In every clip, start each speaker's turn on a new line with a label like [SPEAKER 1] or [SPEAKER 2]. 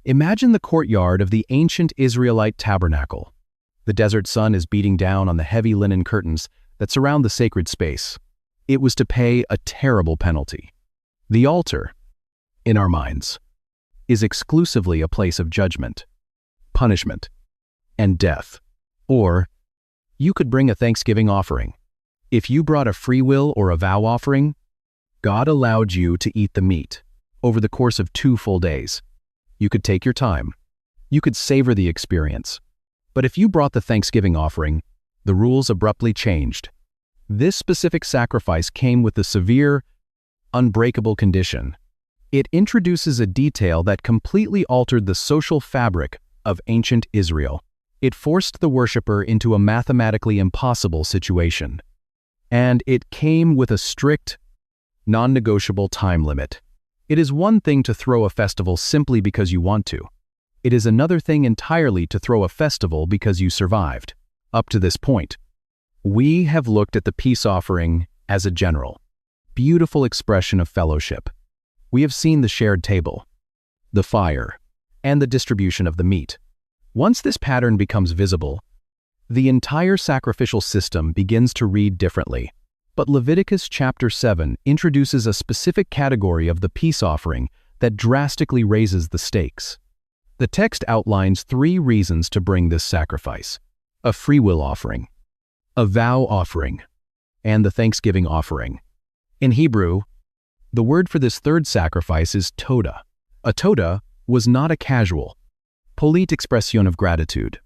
[SPEAKER 1] Imagine the courtyard of the ancient Israelite tabernacle. The desert sun is beating down on the heavy linen curtains that surround the sacred space. It was to pay a terrible penalty. The altar, in our minds, is exclusively a place of judgment, punishment, and death. Or, you could bring a thanksgiving offering. If you brought a free will or a vow offering, God allowed you to eat the meat over the course of 2 full days. You could take your time. You could savor the experience. But if you brought the thanksgiving offering, the rules abruptly changed. This specific sacrifice came with a severe, unbreakable condition. It introduces a detail that completely altered the social fabric of ancient Israel. It forced the worshiper into a mathematically impossible situation. And it came with a strict, non-negotiable time limit. It is one thing to throw a festival simply because you want to. It is another thing entirely to throw a festival because you survived. Up to this point, we have looked at the peace offering as a general, beautiful expression of fellowship. We have seen the shared table, the fire, and the distribution of the meat. Once this pattern becomes visible, the entire sacrificial system begins to read differently. But Leviticus chapter 7 introduces a specific category of the peace offering that drastically raises the stakes. The text outlines 3 reasons to bring this sacrifice: a free will offering, a vow offering, and the thanksgiving offering. In Hebrew, the word for this third sacrifice is toda. A toda was not a casual, polite expression of gratitude.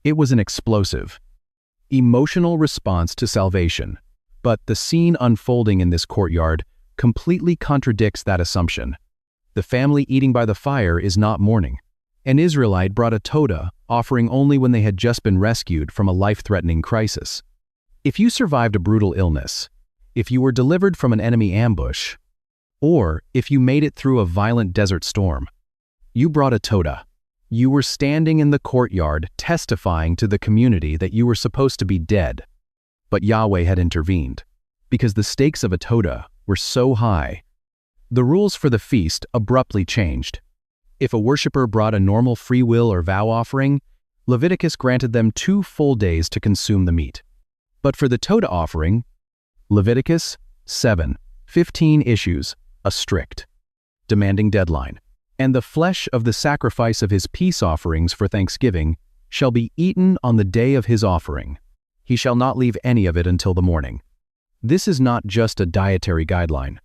[SPEAKER 1] It was an explosive, emotional response to salvation. But the scene unfolding in this courtyard completely contradicts that assumption. The family eating by the fire is not mourning. An Israelite brought a toda, offering only when they had just been rescued from a life-threatening crisis. If you survived a brutal illness, if you were delivered from an enemy ambush, or if you made it through a violent desert storm, you brought a toda. You were standing in the courtyard testifying to the community that you were supposed to be dead. But Yahweh had intervened. Because the stakes of a toda were so high, the rules for the feast abruptly changed. If a worshiper brought a normal free will or vow offering, Leviticus granted them 2 full days to consume the meat. But for the toda offering, Leviticus 7:15 issues a strict, demanding deadline. And the flesh of the sacrifice of his peace offerings for thanksgiving shall be eaten on the day of his offering. He shall not leave any of it until the morning. This is not just a dietary guideline.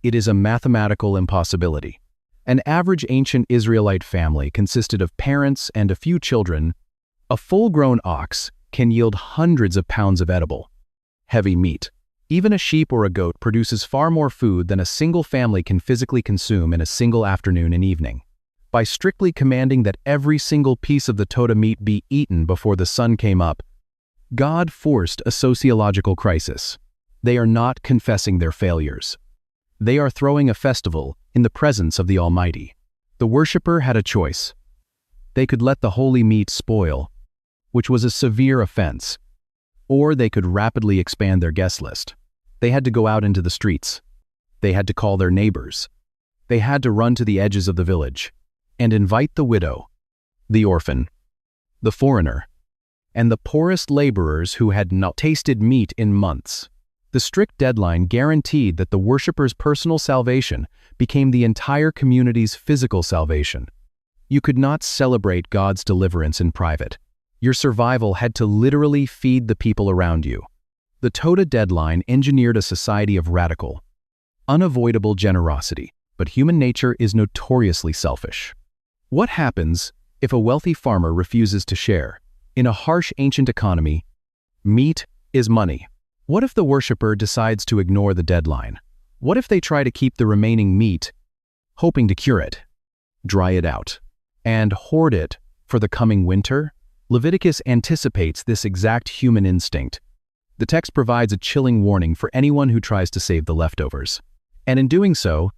[SPEAKER 1] It is a mathematical impossibility. An average ancient Israelite family consisted of parents and a few children. A full-grown ox can yield hundreds of pounds of edible, heavy meat. Even a sheep or a goat produces far more food than a single family can physically consume in a single afternoon and evening. By strictly commanding that every single piece of the toda meat be eaten before the sun came up, God forced a sociological crisis. They are not confessing their failures. They are throwing a festival in the presence of the Almighty. The worshiper had a choice. They could let the holy meat spoil, which was a severe offense, or they could rapidly expand their guest list. They had to go out into the streets. They had to call their neighbors. They had to run to the edges of the village and invite the widow, the orphan, the foreigner, and the poorest laborers who had not tasted meat in months. The strict deadline guaranteed that the worshiper's personal salvation became the entire community's physical salvation. You could not celebrate God's deliverance in private. Your survival had to literally feed the people around you. The toda deadline engineered a society of radical, unavoidable generosity, but human nature is notoriously selfish. What happens if a wealthy farmer refuses to share? In a harsh ancient economy, meat is money. What if the worshiper decides to ignore the deadline? What if they try to keep the remaining meat, hoping to cure it, dry it out, and hoard it for the coming winter? Leviticus anticipates this exact human instinct. The text provides a chilling warning for anyone who tries to save the leftovers. And in doing so,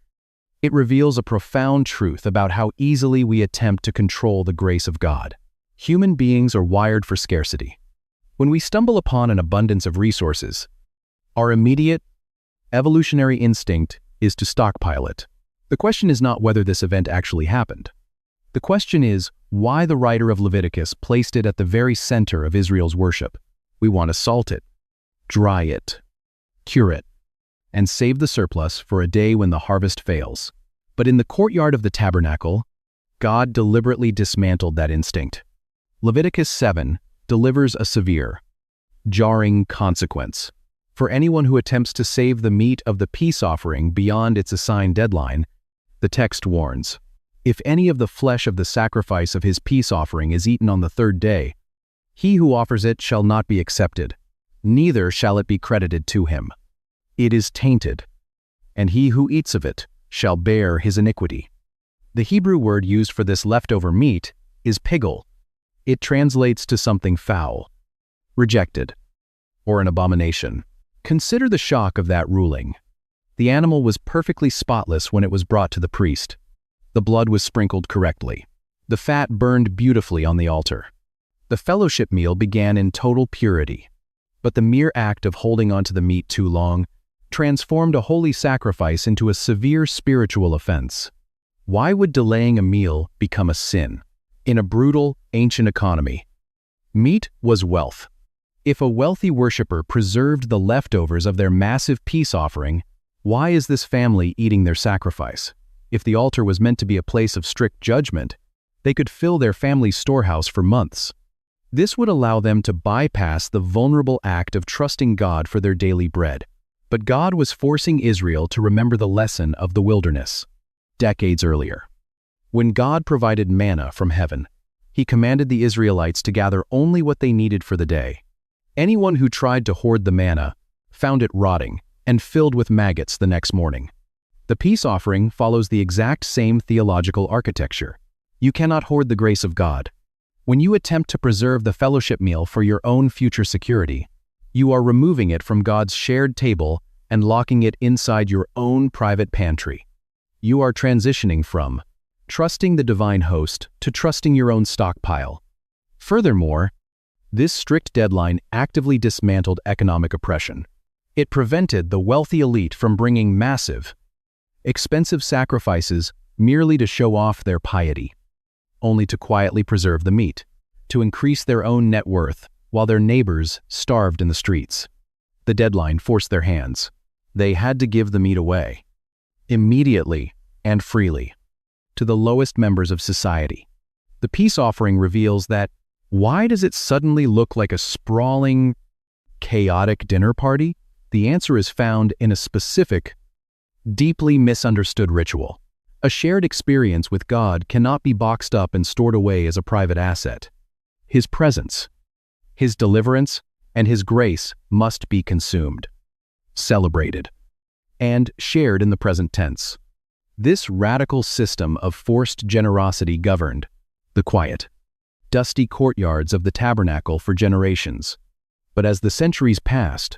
[SPEAKER 1] it reveals a profound truth about how easily we attempt to control the grace of God. Human beings are wired for scarcity. When we stumble upon an abundance of resources, our immediate, evolutionary instinct is to stockpile it. The question is not whether this event actually happened. The question is, why the writer of Leviticus placed it at the very center of Israel's worship? We want to salt it, dry it, cure it, and save the surplus for a day when the harvest fails. But in the courtyard of the tabernacle, God deliberately dismantled that instinct. Leviticus 7 delivers a severe, jarring consequence. For anyone who attempts to save the meat of the peace offering beyond its assigned deadline, the text warns, if any of the flesh of the sacrifice of his peace offering is eaten on the third day, he who offers it shall not be accepted, neither shall it be credited to him. It is tainted, and he who eats of it shall bear his iniquity. The Hebrew word used for this leftover meat is pigul. It translates to something foul, rejected, or an abomination. Consider the shock of that ruling. The animal was perfectly spotless when it was brought to the priest. The blood was sprinkled correctly. The fat burned beautifully on the altar. The fellowship meal began in total purity. But the mere act of holding onto the meat too long transformed a holy sacrifice into a severe spiritual offense. Why would delaying a meal become a sin? In a brutal, ancient economy, meat was wealth. If a wealthy worshiper preserved the leftovers of their massive peace offering, why is this family eating their sacrifice? If the altar was meant to be a place of strict judgment, they could fill their family's storehouse for months. This would allow them to bypass the vulnerable act of trusting God for their daily bread. But God was forcing Israel to remember the lesson of the wilderness. Decades earlier, when God provided manna from heaven, He commanded the Israelites to gather only what they needed for the day. Anyone who tried to hoard the manna found it rotting and filled with maggots the next morning. The peace offering follows the exact same theological architecture. You cannot hoard the grace of God. When you attempt to preserve the fellowship meal for your own future security, you are removing it from God's shared table and locking it inside your own private pantry. You are transitioning from trusting the divine host to trusting your own stockpile. Furthermore, this strict deadline actively dismantled economic oppression. It prevented the wealthy elite from bringing massive, expensive sacrifices merely to show off their piety, only to quietly preserve the meat, to increase their own net worth while their neighbors starved in the streets. The deadline forced their hands. They had to give the meat away, immediately and freely, to the lowest members of society. The peace offering reveals that why does it suddenly look like a sprawling, chaotic dinner party? The answer is found in a specific, deeply misunderstood ritual. A shared experience with God cannot be boxed up and stored away as a private asset. His presence, His deliverance, and His grace must be consumed, celebrated, and shared in the present tense. This radical system of forced generosity governed the quiet, dusty courtyards of the tabernacle for generations. But as the centuries passed,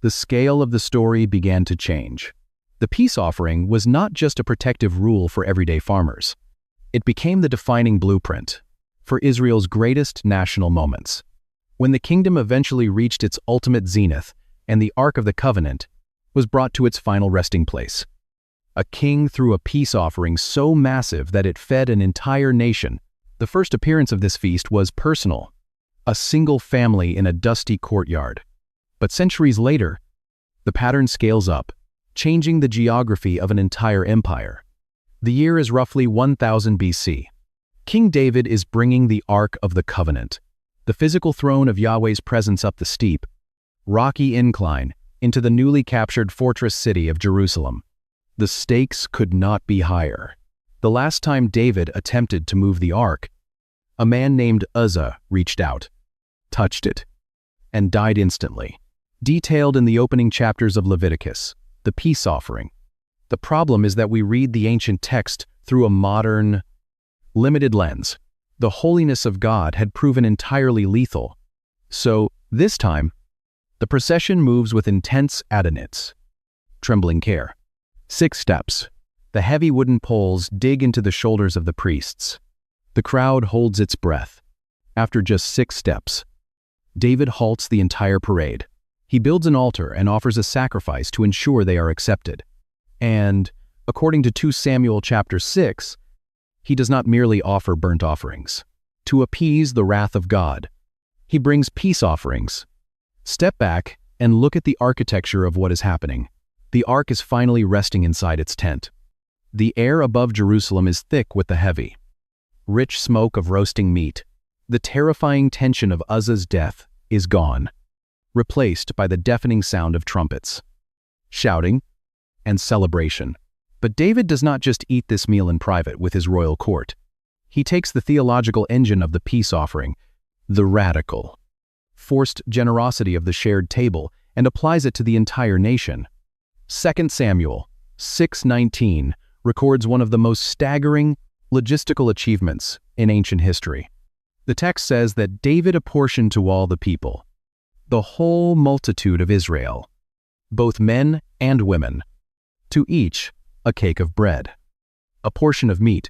[SPEAKER 1] the scale of the story began to change. The peace offering was not just a protective rule for everyday farmers. It became the defining blueprint for Israel's greatest national moments. When the kingdom eventually reached its ultimate zenith and the Ark of the Covenant was brought to its final resting place, a king threw a peace offering so massive that it fed an entire nation. The first appearance of this feast was personal, a single family in a dusty courtyard. But centuries later, the pattern scales up, changing the geography of an entire empire. The year is roughly 1000 BC. King David is bringing the Ark of the Covenant, the physical throne of Yahweh's presence up the steep, rocky incline into the newly captured fortress city of Jerusalem. The stakes could not be higher. The last time David attempted to move the Ark, a man named Uzzah reached out, touched it, and died instantly. Detailed in the opening chapters of Leviticus, the peace offering. The problem is that we read the ancient text through a modern, limited lens. The holiness of God had proven entirely lethal. So, this time, the procession moves with intense adonits, trembling care. 6 steps. The heavy wooden poles dig into the shoulders of the priests. The crowd holds its breath. After just 6 steps, David halts the entire parade. He builds an altar and offers a sacrifice to ensure they are accepted. And, according to 2 Samuel chapter 6, He does not merely offer burnt offerings to appease the wrath of God. He brings peace offerings. Step back and look at the architecture of what is happening. The ark is finally resting inside its tent. The air above Jerusalem is thick with the heavy, rich smoke of roasting meat. The terrifying tension of Uzzah's death is gone, replaced by the deafening sound of trumpets, shouting, and celebration. But David does not just eat this meal in private with his royal court. He takes the theological engine of the peace offering, the radical, forced generosity of the shared table, and applies it to the entire nation. 2 Samuel 6:19 records one of the most staggering logistical achievements in ancient history. The text says that David apportioned to all the people, the whole multitude of Israel, both men and women, to each a cake of bread, a portion of meat,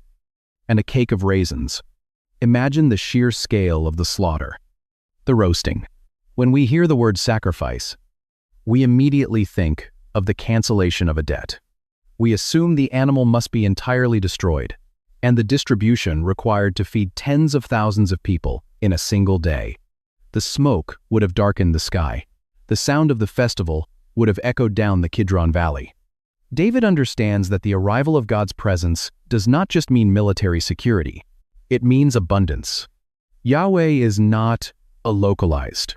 [SPEAKER 1] and a cake of raisins. Imagine the sheer scale of the slaughter. The roasting. When we hear the word sacrifice, we immediately think of the cancellation of a debt. We assume the animal must be entirely destroyed, and the distribution required to feed tens of thousands of people in a single day. The smoke would have darkened the sky. The sound of the festival would have echoed down the Kidron Valley. David understands that the arrival of God's presence does not just mean military security. It means abundance. Yahweh is not a localized,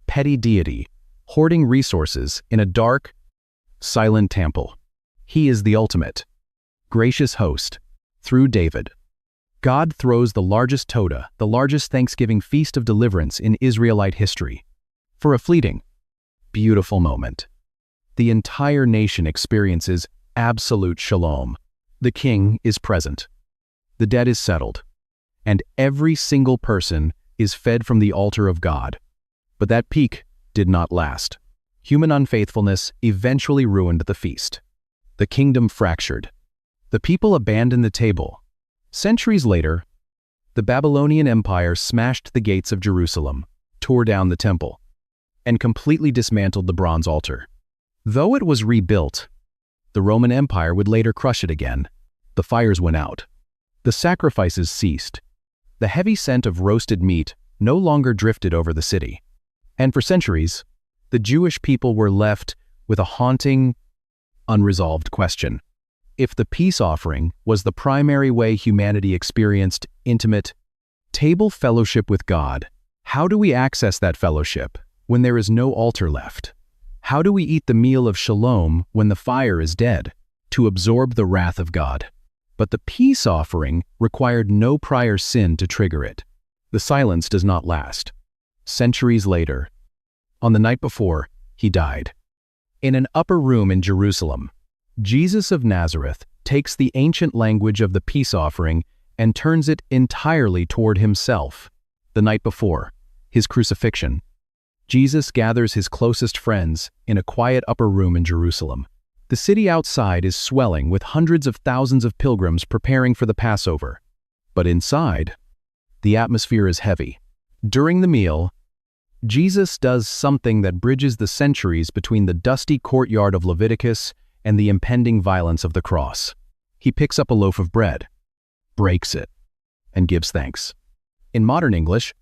[SPEAKER 1] petty deity, hoarding resources in a dark, silent temple. He is the ultimate, gracious host. Through David, God throws the largest Todah, the largest Thanksgiving feast of deliverance in Israelite history. For a fleeting, beautiful moment, the entire nation experiences absolute shalom. The king is present. The debt is settled. And every single person is fed from the altar of God. But that peak did not last. Human unfaithfulness eventually ruined the feast. The kingdom fractured. The people abandoned the table. Centuries later, the Babylonian Empire smashed the gates of Jerusalem, tore down the temple, and completely dismantled the bronze altar. Though it was rebuilt, the Roman Empire would later crush it again. The fires went out. The sacrifices ceased. The heavy scent of roasted meat no longer drifted over the city. And for centuries, the Jewish people were left with a haunting, unresolved question. If the peace offering was the primary way humanity experienced intimate, table fellowship with God, how do we access that fellowship when there is no altar left? How do we eat the meal of shalom when the fire is dead, to absorb the wrath of God? But the peace offering required no prior sin to trigger it. The silence does not last. Centuries later, on the night before, he died. In an upper room in Jerusalem, Jesus of Nazareth takes the ancient language of the peace offering and turns it entirely toward himself. The night before, his crucifixion, Jesus gathers his closest friends in a quiet upper room in Jerusalem. The city outside is swelling with hundreds of thousands of pilgrims preparing for the Passover. But inside, the atmosphere is heavy. During the meal, Jesus does something that bridges the centuries between the dusty courtyard of Leviticus and the impending violence of the cross. He picks up a loaf of bread, breaks it, and gives thanks. In modern English,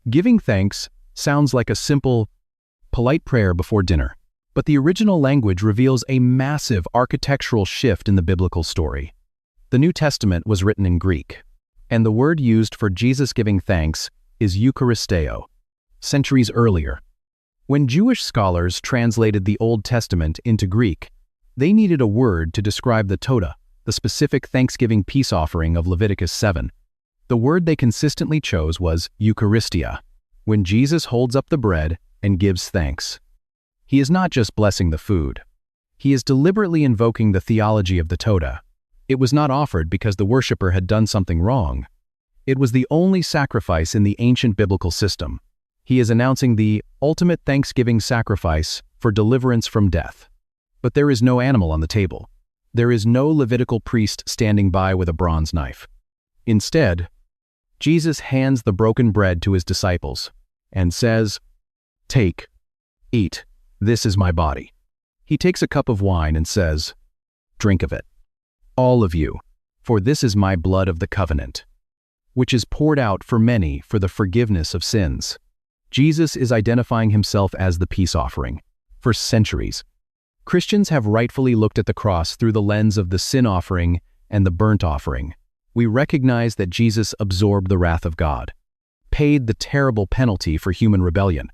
[SPEAKER 1] giving thanks sounds like a simple, polite prayer before dinner. But the original language reveals a massive architectural shift in the biblical story. The New Testament was written in Greek, and the word used for Jesus giving thanks is Eucharisteo. Centuries earlier, when Jewish scholars translated the Old Testament into Greek, they needed a word to describe the Todah, the specific Thanksgiving peace offering of Leviticus 7. The word they consistently chose was Eucharistia, when Jesus holds up the bread and gives thanks. He is not just blessing the food. He is deliberately invoking the theology of the Todah. It was not offered because the worshiper had done something wrong. It was the only sacrifice in the ancient biblical system. He is announcing the ultimate thanksgiving sacrifice for deliverance from death. But there is no animal on the table. There is no Levitical priest standing by with a bronze knife. Instead, Jesus hands the broken bread to his disciples and says, "Take, eat, this is my body." He takes a cup of wine and says, "Drink of it, all of you. For this is my blood of the covenant, which is poured out for many for the forgiveness of sins. Jesus is identifying himself as the peace offering. For centuries, Christians have rightfully looked at the cross through the lens of the sin offering and the burnt offering. We recognize that Jesus absorbed the wrath of God, paid the terrible penalty for human rebellion,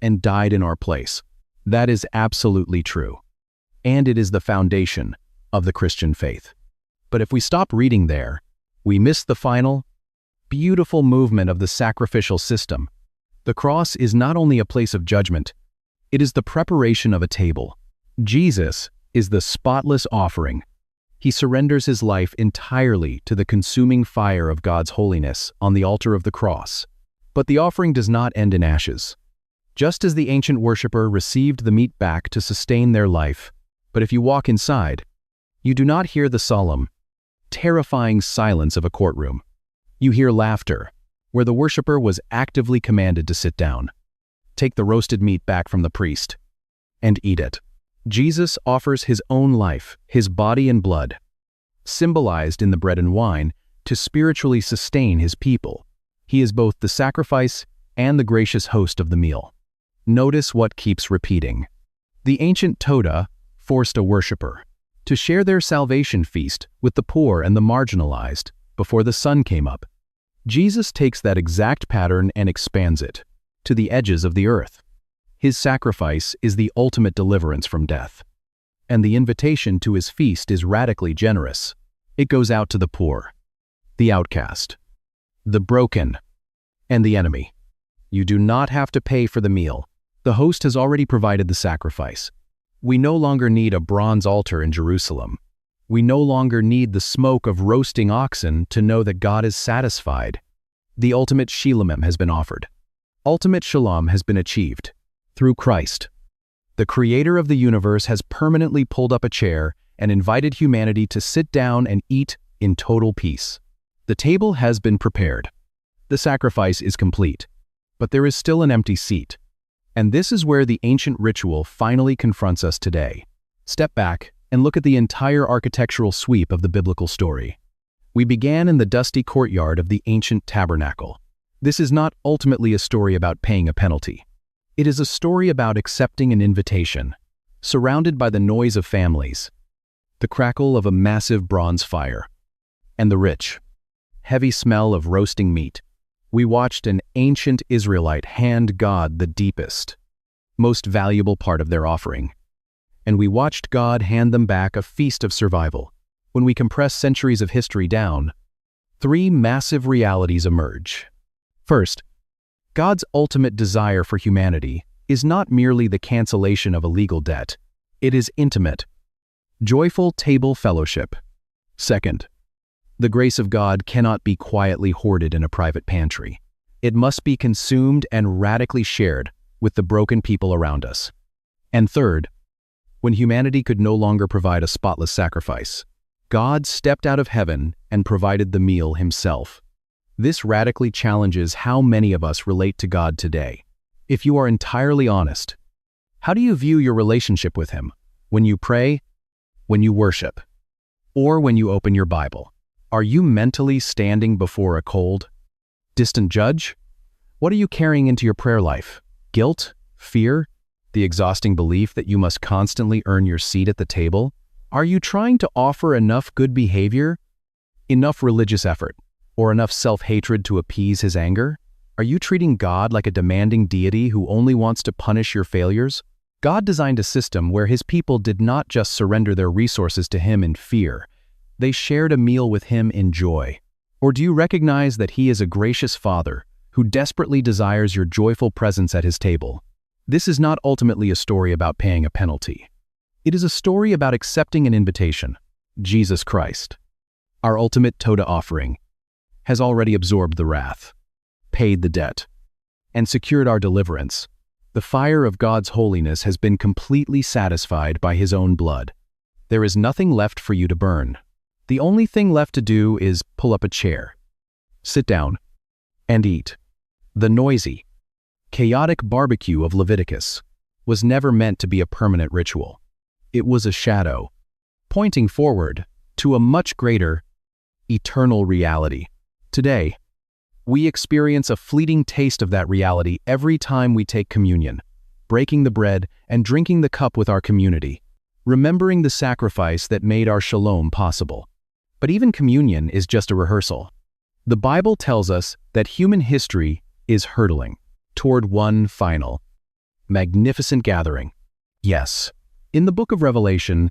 [SPEAKER 1] and died in our place. That is absolutely true. And it is the foundation of the Christian faith. But if we stop reading there, we miss the final, beautiful movement of the sacrificial system. The cross is not only a place of judgment, it is the preparation of a table. Jesus is the spotless offering. He surrenders his life entirely to the consuming fire of God's holiness on the altar of the cross. But the offering does not end in ashes. Just as the ancient worshiper received the meat back to sustain their life, but if you walk inside, you do not hear the solemn, terrifying silence of a courtroom. You hear laughter, where the worshiper was actively commanded to sit down. Take the roasted meat back from the priest and eat it. Jesus offers his own life, his body and blood, symbolized in the bread and wine, to spiritually sustain his people. He is both the sacrifice and the gracious host of the meal. Notice what keeps repeating. The ancient Toda forced a worshiper to share their salvation feast with the poor and the marginalized before the sun came up. Jesus takes that exact pattern and expands it to the edges of the earth. His sacrifice is the ultimate deliverance from death. And the invitation to his feast is radically generous. It goes out to the poor, the outcast, the broken, and the enemy. You do not have to pay for the meal. The host has already provided the sacrifice. We no longer need a bronze altar in Jerusalem. We no longer need the smoke of roasting oxen to know that God is satisfied. The ultimate shalom has been offered. Ultimate shalom has been achieved through Christ. The creator of the universe has permanently pulled up a chair and invited humanity to sit down and eat in total peace. The table has been prepared. The sacrifice is complete, but there is still an empty seat. And this is where the ancient ritual finally confronts us today. Step back and look at the entire architectural sweep of the biblical story. We began in the dusty courtyard of the ancient tabernacle. This is not ultimately a story about paying a penalty. It is a story about accepting an invitation, surrounded by the noise of families, the crackle of a massive bronze fire, and the rich, heavy smell of roasting meat. We watched an ancient Israelite hand God the deepest, most valuable part of their offering. And we watched God hand them back a feast of survival. When we compress centuries of history down, three massive realities emerge. First, God's ultimate desire for humanity is not merely the cancellation of a legal debt. It is intimate, joyful table fellowship. Second, the grace of God cannot be quietly hoarded in a private pantry. It must be consumed and radically shared with the broken people around us. And third, when humanity could no longer provide a spotless sacrifice, God stepped out of heaven and provided the meal himself. This radically challenges how many of us relate to God today. If you are entirely honest, how do you view your relationship with him? When you pray, when you worship, or when you open your Bible? Are you mentally standing before a cold, distant judge? What are you carrying into your prayer life? Guilt? Fear? The exhausting belief that you must constantly earn your seat at the table? Are you trying to offer enough good behavior, enough religious effort, or enough self-hatred to appease his anger? Are you treating God like a demanding deity who only wants to punish your failures? God designed a system where his people did not just surrender their resources to him in fear. They shared a meal with him in joy. Or do you recognize that he is a gracious Father who desperately desires your joyful presence at his table? This is not ultimately a story about paying a penalty. It is a story about accepting an invitation. Jesus Christ, our ultimate Toda offering, has already absorbed the wrath, paid the debt, and secured our deliverance. The fire of God's holiness has been completely satisfied by his own blood. There is nothing left for you to burn. The only thing left to do is pull up a chair, sit down, and eat. The noisy, chaotic barbecue of Leviticus was never meant to be a permanent ritual. It was a shadow, pointing forward to a much greater, eternal reality. Today, we experience a fleeting taste of that reality every time we take communion, breaking the bread and drinking the cup with our community, remembering the sacrifice that made our shalom possible. But even communion is just a rehearsal. The Bible tells us that human history is hurtling toward one final, magnificent gathering. Yes, in the book of Revelation,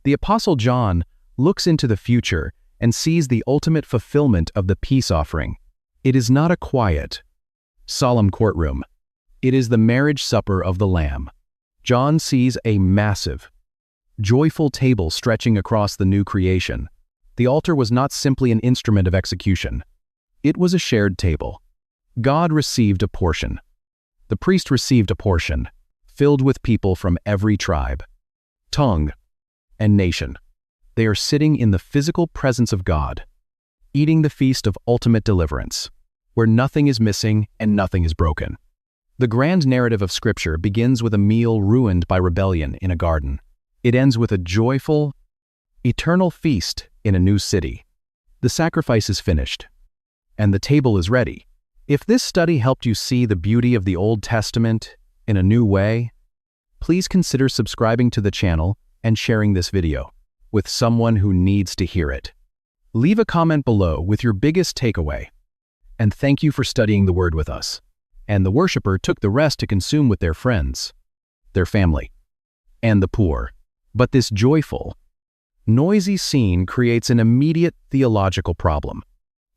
[SPEAKER 1] the Apostle John looks into the future and sees the ultimate fulfillment of the peace offering. It is not a quiet, solemn courtroom. It is the marriage supper of the Lamb. John sees a massive, joyful table stretching across the new creation. The altar was not simply an instrument of execution. It was a shared table. God received a portion. The priest received a portion, filled with people from every tribe, tongue, and nation. They are sitting in the physical presence of God, eating the feast of ultimate deliverance, where nothing is missing and nothing is broken. The grand narrative of Scripture begins with a meal ruined by rebellion in a garden. It ends with a joyful, eternal feast in a new city. The sacrifice is finished, and the table is ready. If this study helped you see the beauty of the Old Testament in a new way, please consider subscribing to the channel and sharing this video with someone who needs to hear it. Leave a comment below with your biggest takeaway. And thank you for studying the Word with us. And the worshiper took the rest to consume with their friends, their family, and the poor. But this joyful, noisy scene creates an immediate theological problem.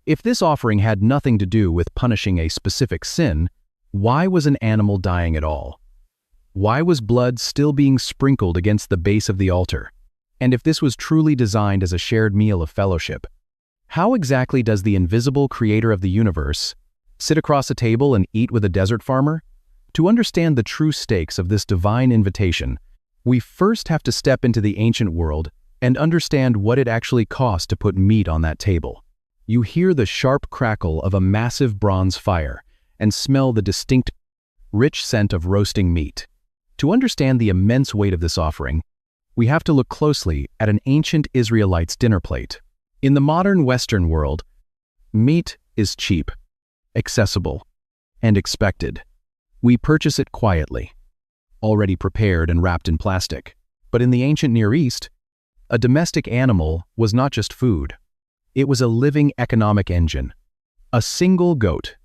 [SPEAKER 1] If this offering had nothing to do with punishing a specific sin, why was an animal dying at all? Why was blood still being sprinkled against the base of the altar? And if this was truly designed as a shared meal of fellowship, how exactly does the invisible creator of the universe sit across a table and eat with a desert farmer? To understand the true stakes of this divine invitation, we first have to step into the ancient world and understand what it actually cost to put meat on that table. You hear the sharp crackle of a massive bronze fire and smell the distinct, rich scent of roasting meat. To understand the immense weight of this offering, we have to look closely at an ancient Israelite's dinner plate. In the modern Western world, meat is cheap, accessible, and expected. We purchase it quietly, already prepared and wrapped in plastic. But in the ancient Near East, a domestic animal was not just food. It was a living economic engine. A single goat,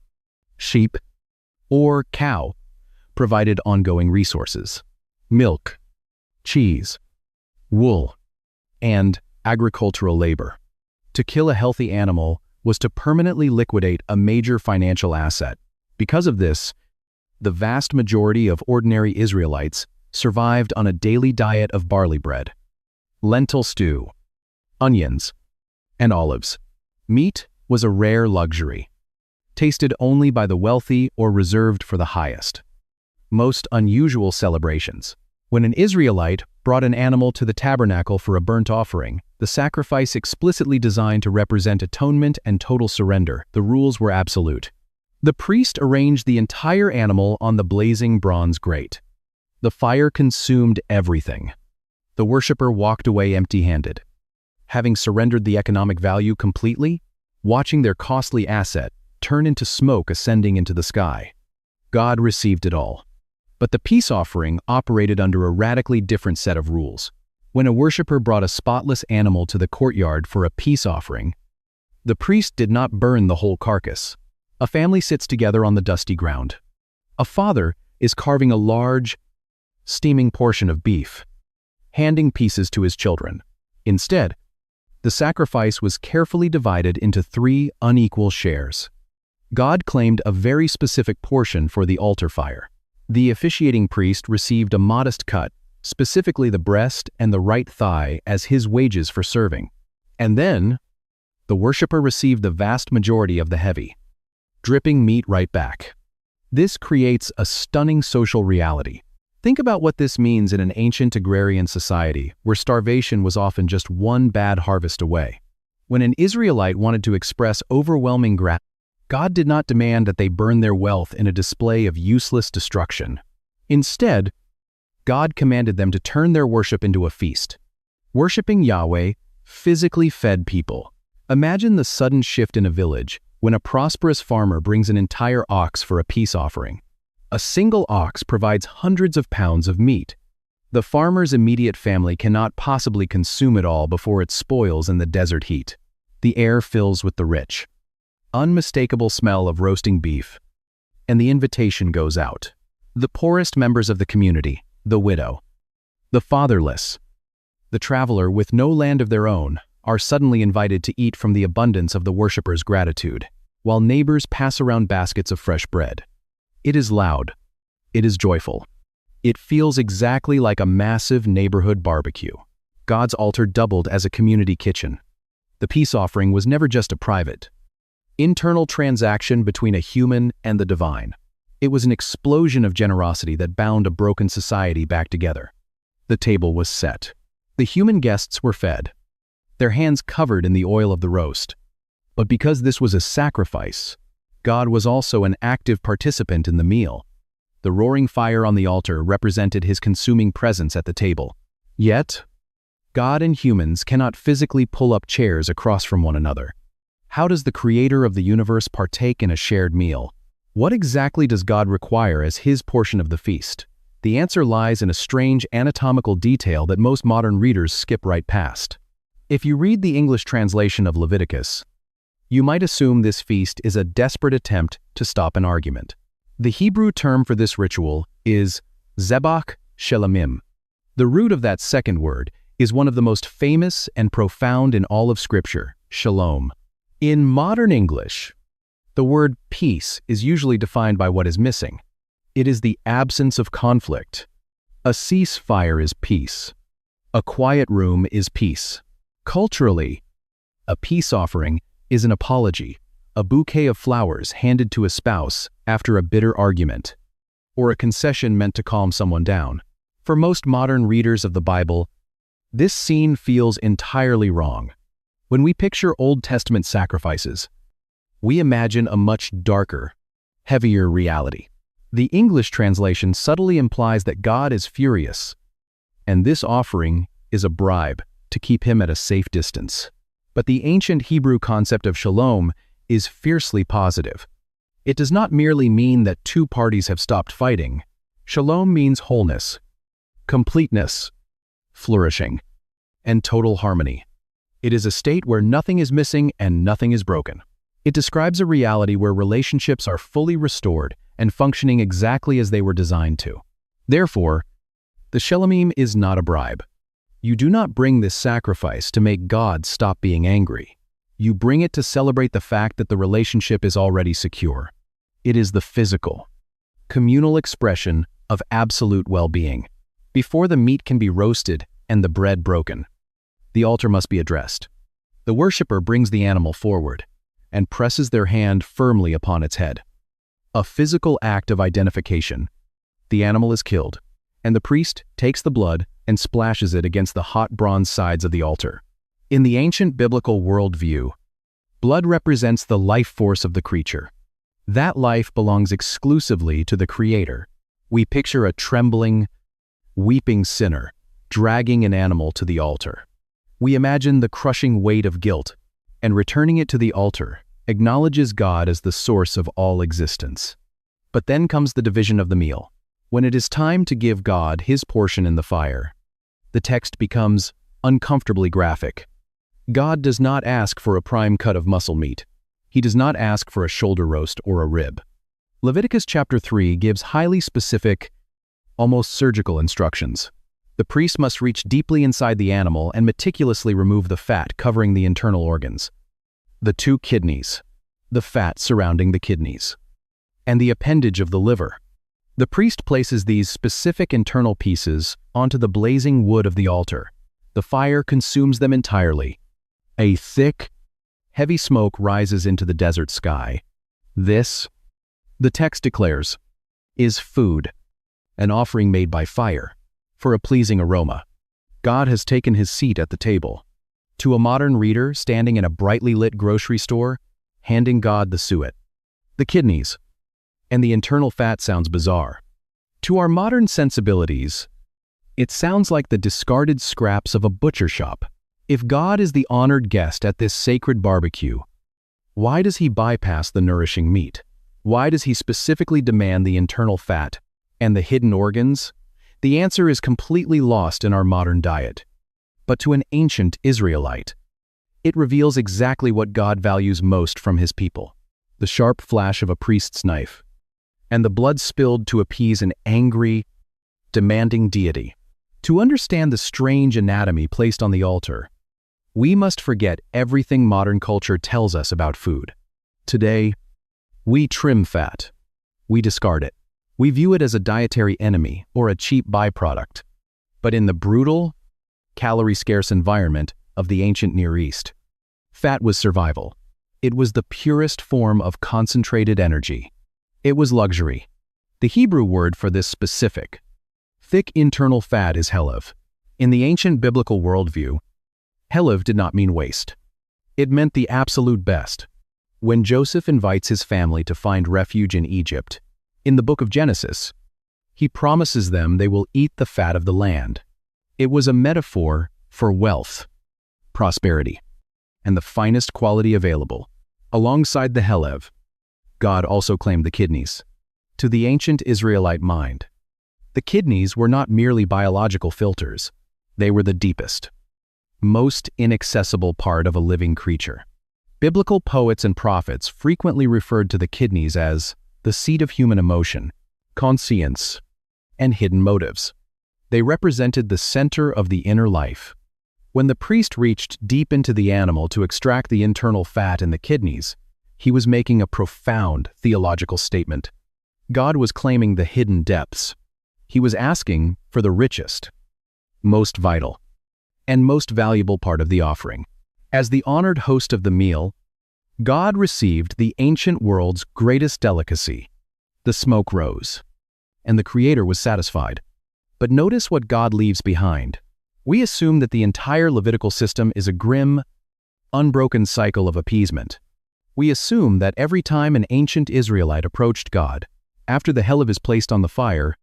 [SPEAKER 1] sheep, or cow provided ongoing resources: milk, cheese, wool, and agricultural labor. To kill a healthy animal was to permanently liquidate a major financial asset. Because of this, the vast majority of ordinary Israelites survived on a daily diet of barley bread, lentil stew, onions, and olives. Meat was a rare luxury, tasted only by the wealthy or reserved for the highest. Most unusual celebrations. When an Israelite brought an animal to the tabernacle for a burnt offering, the sacrifice explicitly designed to represent atonement and total surrender. The rules were absolute. The priest arranged the entire animal on the blazing bronze grate. The fire consumed everything. The worshiper walked away empty-handed, having surrendered the economic value completely, watching their costly asset turn into smoke ascending into the sky. God received it all. But the peace offering operated under a radically different set of rules. When a worshiper brought a spotless animal to the courtyard for a peace offering, the priest did not burn the whole carcass. A family sits together on the dusty ground. A father is carving a large, steaming portion of beef, handing pieces to his children. Instead, the sacrifice was carefully divided into 3 unequal shares. God claimed a very specific portion for the altar fire. The officiating priest received a modest cut, specifically the breast and the right thigh, as his wages for serving. And then, the worshiper received the vast majority of the heavy, dripping meat right back. This creates a stunning social reality. Think about what this means in an ancient agrarian society where starvation was often just one bad harvest away. When an Israelite wanted to express overwhelming gratitude, God did not demand that they burn their wealth in a display of useless destruction. Instead, God commanded them to turn their worship into a feast. Worshipping Yahweh physically fed people. Imagine the sudden shift in a village when a prosperous farmer brings an entire ox for a peace offering. A single ox provides hundreds of pounds of meat. The farmer's immediate family cannot possibly consume it all before it spoils in the desert heat. The air fills with the rich, unmistakable smell of roasting beef, and the invitation goes out. The poorest members of the community, the widow, the fatherless, the traveler with no land of their own, are suddenly invited to eat from the abundance of the worshipper's gratitude, while neighbors pass around baskets of fresh bread. It is loud. It is joyful. It feels exactly like a massive neighborhood barbecue. God's altar doubled as a community kitchen. The peace offering was never just a private, internal transaction between a human and the divine. It was an explosion of generosity that bound a broken society back together. The table was set. The human guests were fed, their hands covered in the oil of the roast. But because this was a sacrifice, God was also an active participant in the meal. The roaring fire on the altar represented his consuming presence at the table. Yet, God and humans cannot physically pull up chairs across from one another. How does the creator of the universe partake in a shared meal? What exactly does God require as his portion of the feast? The answer lies in a strange anatomical detail that most modern readers skip right past. If you read the English translation of Leviticus, you might assume this feast is a desperate attempt to stop an argument. The Hebrew term for this ritual is zebach shelamim. The root of that second word is one of the most famous and profound in all of Scripture, shalom. In modern English, the word peace is usually defined by what is missing. It is the absence of conflict. A ceasefire is peace. A quiet room is peace. Culturally, a peace offering is an apology, a bouquet of flowers handed to a spouse after a bitter argument, or a concession meant to calm someone down. For most modern readers of the Bible, this scene feels entirely wrong. When we picture Old Testament sacrifices, we imagine a much darker, heavier reality. The English translation subtly implies that God is furious, and this offering is a bribe to keep him at a safe distance. But the ancient Hebrew concept of shalom is fiercely positive. It does not merely mean that two parties have stopped fighting. Shalom means wholeness, completeness, flourishing, and total harmony. It is a state where nothing is missing and nothing is broken. It describes a reality where relationships are fully restored and functioning exactly as they were designed to. Therefore, the shalomim is not a bribe. You do not bring this sacrifice to make God stop being angry. You bring it to celebrate the fact that the relationship is already secure. It is the physical, communal expression of absolute well-being. Before the meat can be roasted and the bread broken, the altar must be addressed. The worshiper brings the animal forward and presses their hand firmly upon its head. A physical act of identification. The animal is killed, and the priest takes the blood and splashes it against the hot bronze sides of the altar. In the ancient biblical worldview, blood represents the life force of the creature. That life belongs exclusively to the Creator. We picture a trembling, weeping sinner dragging an animal to the altar. We imagine the crushing weight of guilt, and returning it to the altar acknowledges God as the source of all existence. But then comes the division of the meal. When it is time to give God his portion in the fire, the text becomes uncomfortably graphic. God does not ask for a prime cut of muscle meat. He does not ask for a shoulder roast or a rib. Leviticus chapter 3 gives highly specific, almost surgical instructions. The priest must reach deeply inside the animal and meticulously remove the fat covering the internal organs, the two kidneys, the fat surrounding the kidneys, and the appendage of the liver. The priest places these specific internal pieces onto the blazing wood of the altar. The fire consumes them entirely. A thick, heavy smoke rises into the desert sky. This, the text declares, is food, an offering made by fire, for a pleasing aroma. God has taken his seat at the table. To a modern reader standing in a brightly lit grocery store, handing God the suet, the kidneys, and the internal fat sounds bizarre. To our modern sensibilities, it sounds like the discarded scraps of a butcher shop. If God is the honored guest at this sacred barbecue, why does he bypass the nourishing meat? Why does he specifically demand the internal fat and the hidden organs? The answer is completely lost in our modern diet. But to an ancient Israelite, it reveals exactly what God values most from his people: the sharp flash of a priest's knife, and the blood spilled to appease an angry, demanding deity. To understand the strange anatomy placed on the altar, we must forget everything modern culture tells us about food. Today, we trim fat. We discard it. We view it as a dietary enemy or a cheap byproduct. But in the brutal, calorie-scarce environment of the ancient Near East, fat was survival. It was the purest form of concentrated energy. It was luxury. The Hebrew word for this specific, thick internal fat is helev. In the ancient biblical worldview, helev did not mean waste. It meant the absolute best. When Joseph invites his family to find refuge in Egypt, in the book of Genesis, he promises them they will eat the fat of the land. It was a metaphor for wealth, prosperity, and the finest quality available. Alongside the helev, God also claimed the kidneys. To the ancient Israelite mind, the kidneys were not merely biological filters. They were the deepest, most inaccessible part of a living creature. Biblical poets and prophets frequently referred to the kidneys as the seat of human emotion, conscience, and hidden motives. They represented the center of the inner life. When the priest reached deep into the animal to extract the internal fat in the kidneys, he was making a profound theological statement. God was claiming the hidden depths. He was asking for the richest, most vital, and most valuable part of the offering. As the honored host of the meal, God received the ancient world's greatest delicacy. The smoke rose, and the Creator was satisfied. But notice what God leaves behind. We assume that the entire Levitical system is a grim, unbroken cycle of appeasement. We assume that every time an ancient Israelite approached God, after the helev is placed on the fire,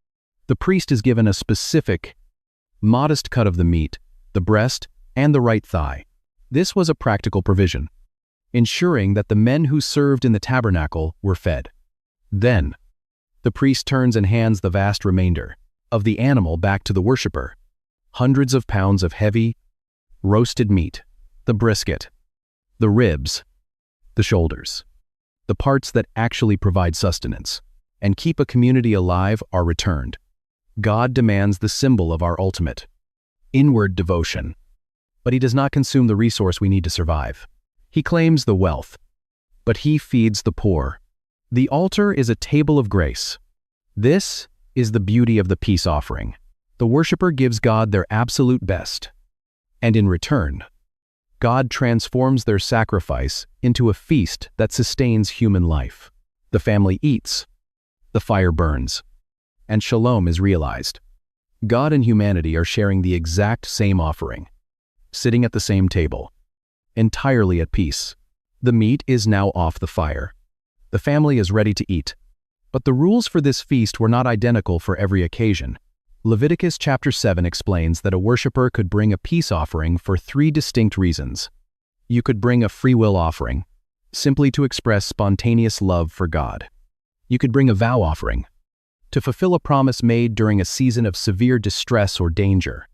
[SPEAKER 1] the priest is given a specific, modest cut of the meat, the breast, and the right thigh. This was a practical provision, ensuring that the men who served in the tabernacle were fed. Then, the priest turns and hands the vast remainder of the animal back to the worshiper. Hundreds of pounds of heavy, roasted meat, the brisket, the ribs, the shoulders, the parts that actually provide sustenance and keep a community alive are returned. God demands the symbol of our ultimate, inward devotion. But he does not consume the resource we need to survive. He claims the wealth, but he feeds the poor. The altar is a table of grace. This is the beauty of the peace offering. The worshiper gives God their absolute best, and in return, God transforms their sacrifice into a feast that sustains human life. The family eats, the fire burns, and shalom is realized. God and humanity are sharing the exact same offering, sitting at the same table, entirely at peace. The meat is now off the fire. The family is ready to eat. But the rules for this feast were not identical for every occasion. Leviticus chapter 7 explains that a worshiper could bring a peace offering for 3 distinct reasons. You could bring a free will offering, simply to express spontaneous love for God. You could bring a vow offering, to fulfill a promise made during a season of severe distress or danger.